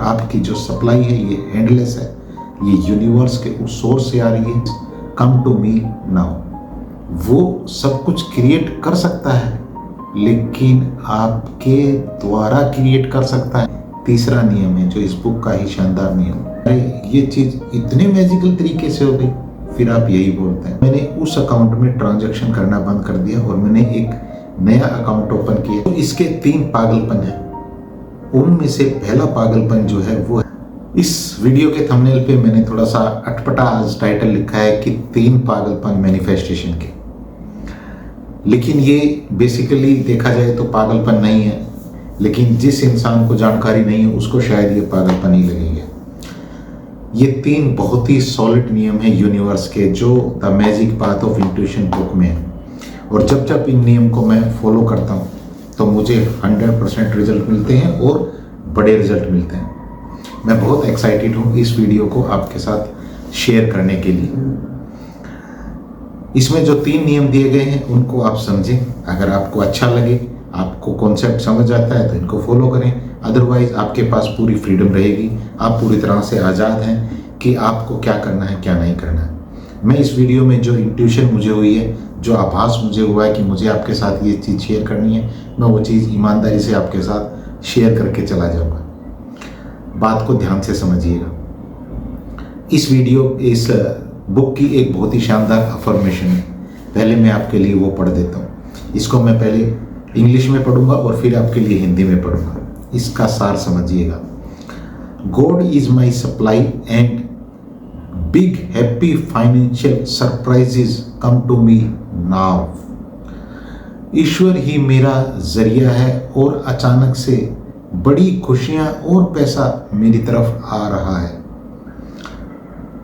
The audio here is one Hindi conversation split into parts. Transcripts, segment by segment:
आपकी जो सप्लाई है ये एंडलेस है, ये यूनिवर्स के उस सोर्स से आ रही है। Come to me now. वो सब कुछ क्रिएट कर सकता है, लेकिन आपके द्वारा क्रिएट कर सकता है। तीसरा नियम है जो इस बुक का ही शानदार नियम है। अरे ये चीज इतने मैजिकल तरीके से हो गई, फिर आप यही बोलते हैं। मैंने उस अकाउंट में ट्रांजैक्शन करना बंद कर दिया और मैंने एक नया अकाउंट ओपन किया। तो इसके 3 पागलपन है। उनमें से पहला पागलपन जो है वो है, इस वीडियो के थंबनेल पे मैंने थोड़ा सा अटपटा आज टाइटल लिखा है कि 3 पागलपन मैनिफेस्टेशन के। लेकिन ये बेसिकली देखा जाए तो पागलपन नहीं है, लेकिन जिस इंसान को जानकारी नहीं है उसको शायद ये पागलपन ही लगेगा। ये 3 बहुत ही सॉलिड नियम है यूनिवर्स के, जो the magic path of intuition book में है। और जब जब इन नियम को मैं फॉलो करता हूँ तो मुझे 100% रिजल्ट मिलते हैं और बड़े रिजल्ट मिलते हैं। मैं बहुत एक्साइटेड हूँ इस वीडियो को आपके साथ शेयर करने के लिए। इसमें जो 3 नियम दिए गए हैं उनको आप समझें। अगर आपको अच्छा लगे, आपको कॉन्सेप्ट समझ आता है तो इनको फॉलो करें। अदरवाइज आपके पास पूरी फ्रीडम रहेगी। आप पूरी तरह से आज़ाद हैं कि आपको क्या करना है क्या नहीं करना है। मैं इस वीडियो में जो इंट्यूशन मुझे हुई है, जो आभास मुझे हुआ है कि मुझे आपके साथ ये चीज़ शेयर करनी है, मैं वो चीज़ ईमानदारी से आपके साथ शेयर करके चला जाऊँगा। बात को ध्यान से समझिएगा। इस बुक की एक बहुत ही शानदार अफर्मेशन है। पहले मैं आपके लिए वो पढ़ देता हूँ। इसको मैं पहले इंग्लिश में पढ़ूंगा और फिर आपके लिए हिंदी में पढ़ूंगा। इसका सार समझिएगा। God is my supply and big happy financial surprises come to me now. ईश्वर ही मेरा जरिया है और अचानक से बड़ी खुशियां और पैसा मेरी तरफ आ रहा है।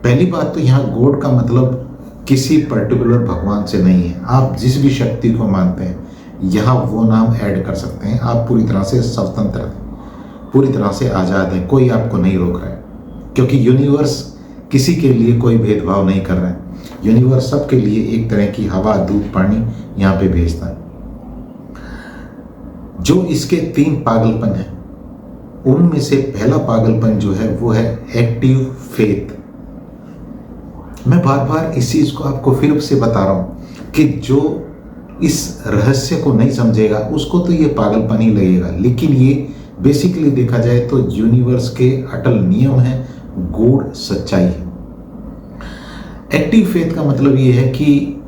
पहली बात तो यहाँ गॉड का मतलब किसी पर्टिकुलर भगवान से नहीं है। आप जिस भी शक्ति को मानते हैं यहाँ वो नाम ऐड कर सकते हैं। आप पूरी तरह से स्वतंत्र हैं, पूरी तरह से आज़ाद हैं। कोई आपको नहीं रोक रहा है, क्योंकि यूनिवर्स किसी के लिए कोई भेदभाव नहीं कर रहा है। यूनिवर्स सबके लिए एक तरह की हवा, दूध, पानी यहाँ पे भेजता है। जो इसके 3 पागलपन हैं, उनमें से पहला पागलपन जो है वो है एक्टिव फेथ। मैं बार बार इस चीज को आपको फिर से बता रहा हूं कि जो इस रहस्य को नहीं समझेगा उसको तो ये पागलपन ही लगेगा। लेकिन ये बेसिकली देखा जाए तो यूनिवर्स के अटल नियम है, गूढ़ सच्चाई है। एक्टिव फेथ का मतलब ये है कि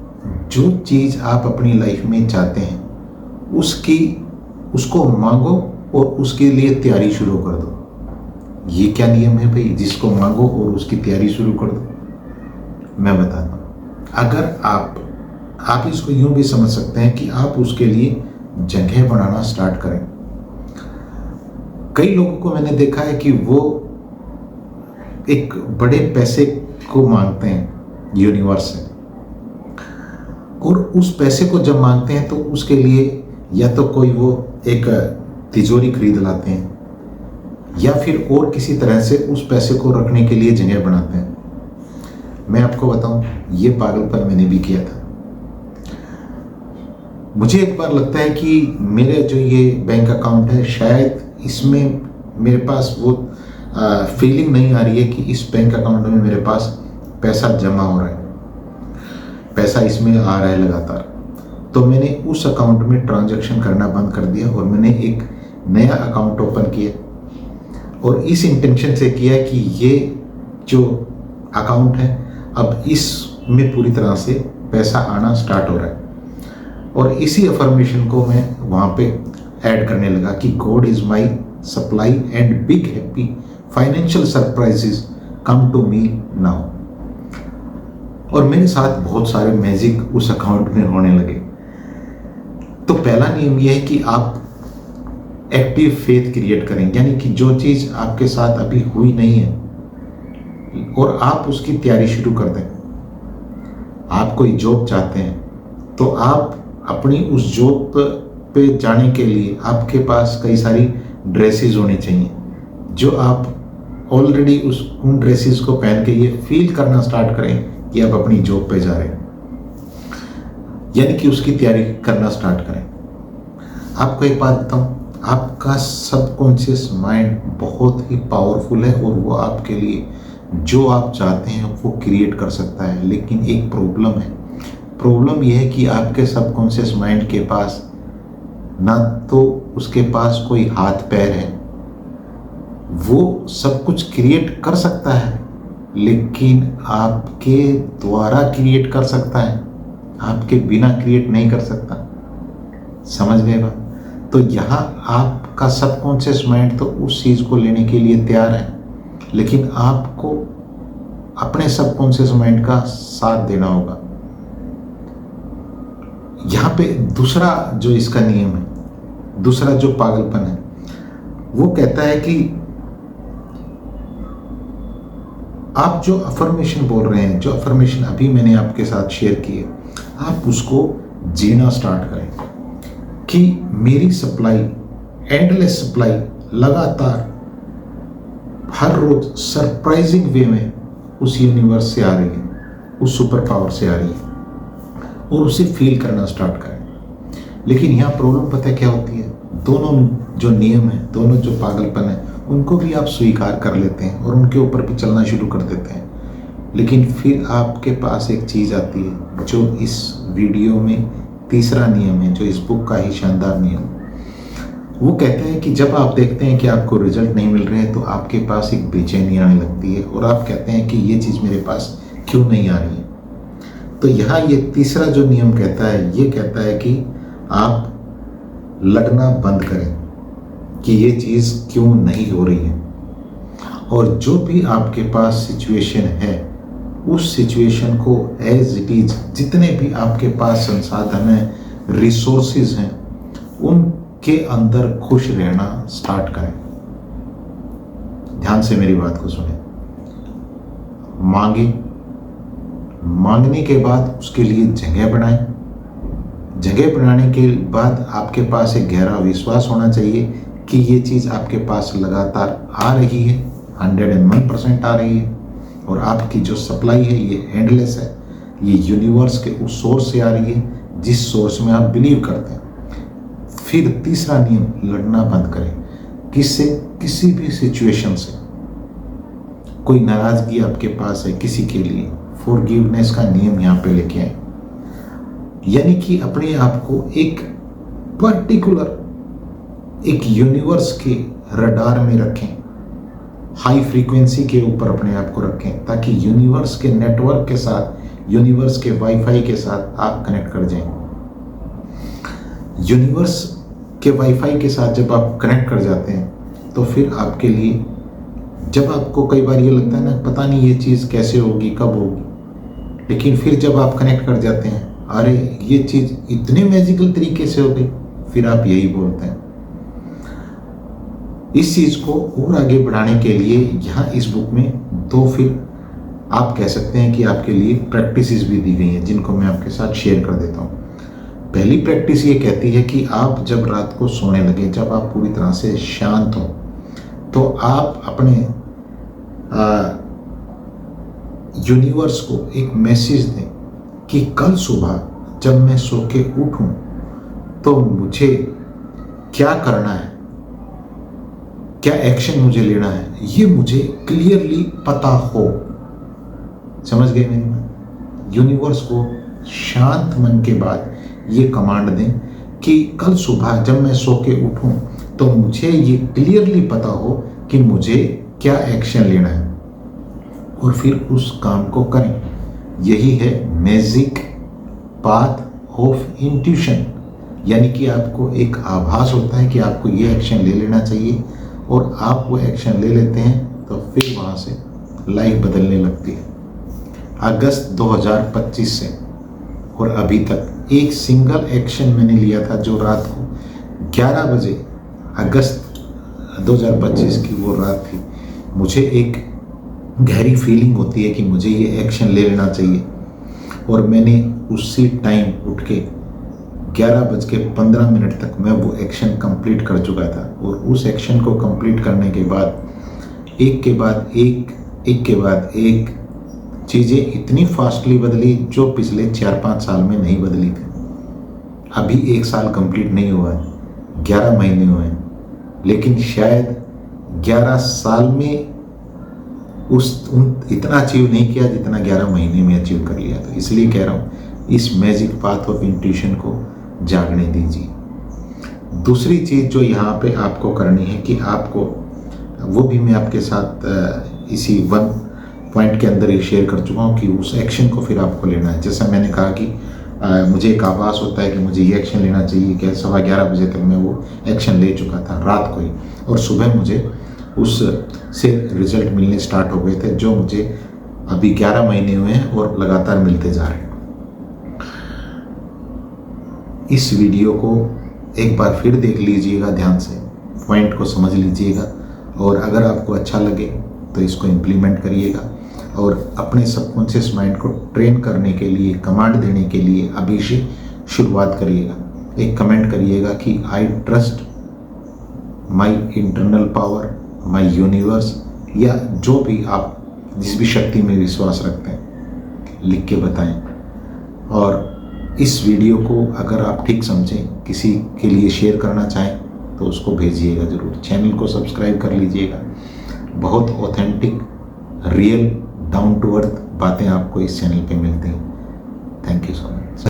जो चीज आप अपनी लाइफ में चाहते हैं उसको मांगो और उसके लिए तैयारी शुरू कर दो। ये क्या नियम है भाई, जिसको मांगो और उसकी तैयारी शुरू कर दो। मैं बताता हूं। अगर आप इसको यूं भी समझ सकते हैं कि आप उसके लिए जगह बनाना स्टार्ट करें। कई लोगों को मैंने देखा है कि वो एक बड़े पैसे को मांगते हैं यूनिवर्स से, और उस पैसे को जब मांगते हैं तो उसके लिए या तो कोई वो एक तिजोरी खरीद लाते हैं या फिर और किसी तरह से उस पैसे को रखने के लिए जगह बनाते हैं। मैं आपको बताऊं, ये पागलपन मैंने भी किया था। मुझे एक बार लगता है कि मेरे जो ये बैंक अकाउंट है, शायद इसमें मेरे पास वो फीलिंग नहीं आ रही है कि इस बैंक अकाउंट में मेरे पास पैसा जमा हो रहा है, पैसा इसमें आ रहा है लगातार। तो मैंने उस अकाउंट में ट्रांजैक्शन करना बंद कर दिया और मैंने एक नया अकाउंट ओपन किया। और इस इंटेंशन से किया कि ये जो अकाउंट है अब इसमें पूरी तरह से पैसा आना स्टार्ट हो रहा है। और इसी अफर्मेशन को मैं वहाँ पे ऐड करने लगा कि God is my supply and big happy financial surprises come to me now. और मेरे साथ बहुत सारे मैजिक उस अकाउंट में होने लगे। तो पहला नियम यह है कि आप एक्टिव फेथ क्रिएट करें, यानी कि जो चीज़ आपके साथ अभी हुई नहीं है और आप उसकी तैयारी शुरू कर दें। आप कोई जॉब चाहते हैं तो आप अपनी उस जॉब पे जाने के लिए आपके पास कई सारी ड्रेसेस होनी चाहिए, जो आप ऑलरेडी उन ड्रेसेस को पहन के ये फील करना स्टार्ट करें कि आप अपनी जॉब पे जा रहे हैं, यानी कि उसकी तैयारी करना स्टार्ट करें। आपको एक बात बताऊं, आपका सबकॉन्शियस माइंड बहुत ही पावरफुल है और वो आपके लिए जो आप चाहते हैं वो क्रिएट कर सकता है। लेकिन एक प्रॉब्लम है, प्रॉब्लम यह है कि आपके सबकॉन्शियस माइंड के पास ना तो उसके पास कोई हाथ पैर है, वो सब कुछ क्रिएट कर सकता है लेकिन आपके द्वारा क्रिएट कर सकता है, आपके बिना क्रिएट नहीं कर सकता। समझ गए बात? तो यहाँ आपका सबकॉन्शियस माइंड तो उस चीज़ को लेने के लिए तैयार है, लेकिन आपको अपने सबकॉन्शियस माइंड का साथ देना होगा। यहाँ पे दूसरा जो इसका नियम है, दूसरा जो पागलपन है, वो कहता है कि आप जो अफर्मेशन बोल रहे हैं, जो अफर्मेशन अभी मैंने आपके साथ शेयर की है, आप उसको जीना स्टार्ट करें कि मेरी सप्लाई, एंडलेस सप्लाई, लगातार हर रोज सरप्राइजिंग वे में उस यूनिवर्स से आ रही है, उस सुपर पावर से आ रही है, और उसे फील करना स्टार्ट करें। लेकिन यहाँ प्रॉब्लम पता है क्या होती है? दोनों जो नियम है, दोनों जो पागलपन है, उनको भी आप स्वीकार कर लेते हैं और उनके ऊपर भी चलना शुरू कर देते हैं। लेकिन फिर आपके पास एक चीज़ आती है जो इस वीडियो में तीसरा नियम है, जो इस बुक का ही शानदार नियम। वो कहते हैं कि जब आप देखते हैं कि आपको रिजल्ट नहीं मिल रहे हैं तो आपके पास एक बेचैनी आने लगती है और आप कहते हैं कि ये चीज़ मेरे पास क्यों नहीं आ रही है। तो यहाँ ये तीसरा जो नियम कहता है, ये कहता है कि आप लड़ना बंद करें कि ये चीज़ क्यों नहीं हो रही है, और जो भी आपके पास सिचुएशन है उस सिचुएशन को एज इट इज, जितने भी आपके पास संसाधन हैं, रिसोर्सेज हैं, उनके अंदर खुश रहना स्टार्ट करें। ध्यान से मेरी बात को सुने। मांगे, मांगने के बाद उसके लिए जगह बनाएं। जगह बनाने के बाद आपके पास एक गहरा विश्वास होना चाहिए कि ये चीज़ आपके पास लगातार आ रही है, 101% आ रही है, और आपकी जो सप्लाई है ये एंडलेस है, ये यूनिवर्स के उस सोर्स से आ रही है जिस सोर्स में आप बिलीव करते हैं। फिर तीसरा नियम, लड़ना बंद करें। किससे? किसी भी सिचुएशन से। कोई नाराजगी आपके पास है किसी के लिए, फॉरगिवनेस का नियम यहाँ पे लेके आए, यानी कि अपने आप को एक पर्टिकुलर एक यूनिवर्स के रडार में रखें, हाई फ्रीक्वेंसी के ऊपर अपने आप को रखें, ताकि यूनिवर्स के नेटवर्क के साथ, यूनिवर्स के वाईफाई के साथ आप कनेक्ट कर जाएं। यूनिवर्स के वाईफाई के साथ जब आप कनेक्ट कर जाते हैं तो फिर आपके लिए, जब आपको कई बार ये लगता है ना, पता नहीं ये चीज़ कैसे होगी, कब होगी, लेकिन फिर जब आप कनेक्ट कर जाते हैं, अरे ये चीज़ इतने मैजिकल तरीके से हो गई, फिर आप यही बोलते हैं। इस चीज़ को और आगे बढ़ाने के लिए यहाँ इस बुक में दो, फिर आप कह सकते हैं कि आपके लिए प्रैक्टिसेस भी दी गई हैं, जिनको मैं आपके साथ शेयर कर देता हूँ। पहली प्रैक्टिस ये कहती है कि आप जब रात को सोने लगे, जब आप पूरी तरह से शांत हो, तो आप अपने यूनिवर्स को एक मैसेज दें कि कल सुबह जब मैं सो के उठूं तो मुझे क्या करना है, क्या एक्शन मुझे लेना है, ये मुझे क्लियरली पता हो। समझ गए मेरी बात? यूनिवर्स को शांत मन के बाद ये कमांड दें कि कल सुबह जब मैं सो के उठूं तो मुझे ये क्लियरली पता हो कि मुझे क्या एक्शन लेना है, और फिर उस काम को करें। यही है मैजिक पाथ ऑफ इंट्यूशन, यानी कि आपको एक आभास होता है कि आपको ये एक्शन ले लेना चाहिए, और आप वो एक्शन ले लेते हैं तो फिर वहाँ से लाइफ बदलने लगती है। अगस्त 2025 से और अभी तक एक सिंगल एक्शन मैंने लिया था, जो रात को 11 बजे, अगस्त 2025 की वो रात थी, मुझे एक गहरी फीलिंग होती है कि मुझे ये एक्शन ले लेना चाहिए, और मैंने उसी टाइम उठ के 11:15 तक मैं वो एक्शन कंप्लीट कर चुका था। और उस एक्शन को कंप्लीट करने के बाद एक के बाद एक चीज़ें इतनी फास्टली बदली जो पिछले 4-5 साल में नहीं बदली थी। अभी 1 साल कंप्लीट नहीं हुआ है, 11 महीने हुए हैं, लेकिन शायद 11 साल में इतना अचीव नहीं किया जितना 11 महीने में अचीव कर लिया। तो इसलिए कह रहा हूँ इस मैजिक पाथ ऑफ इंट्यूशन को जागने दीजिए। दूसरी चीज़ जो यहाँ पे आपको करनी है कि आपको, वो भी मैं आपके साथ इसी 1 पॉइंट के अंदर ही शेयर कर चुका हूँ कि उस एक्शन को फिर आपको लेना है। जैसा मैंने कहा कि मुझे एक आभास होता है कि मुझे ये एक्शन लेना चाहिए, कि 11:15 बजे तक मैं वो एक्शन ले चुका था रात को ही, और सुबह मुझे उस से रिजल्ट मिलने स्टार्ट हो गए थे, जो मुझे अभी 11 महीने हुए हैं और लगातार मिलते जा रहे हैं। इस वीडियो को एक बार फिर देख लीजिएगा, ध्यान से पॉइंट को समझ लीजिएगा, और अगर आपको अच्छा लगे तो इसको इम्प्लीमेंट करिएगा, और अपने सबकॉन्शियस माइंड को ट्रेन करने के लिए, कमांड देने के लिए अभी से शुरुआत करिएगा। एक कमेंट करिएगा कि I trust my internal power, my universe, या जो भी आप जिस भी शक्ति में विश्वास रखते हैं, लिख के बताएं। और इस वीडियो को अगर आप ठीक समझें, किसी के लिए शेयर करना चाहें तो उसको भेजिएगा ज़रूर। चैनल को सब्सक्राइब कर लीजिएगा। बहुत authentic, real, down to earth बातें आपको इस चैनल पे मिलती हैं। Thank you so much.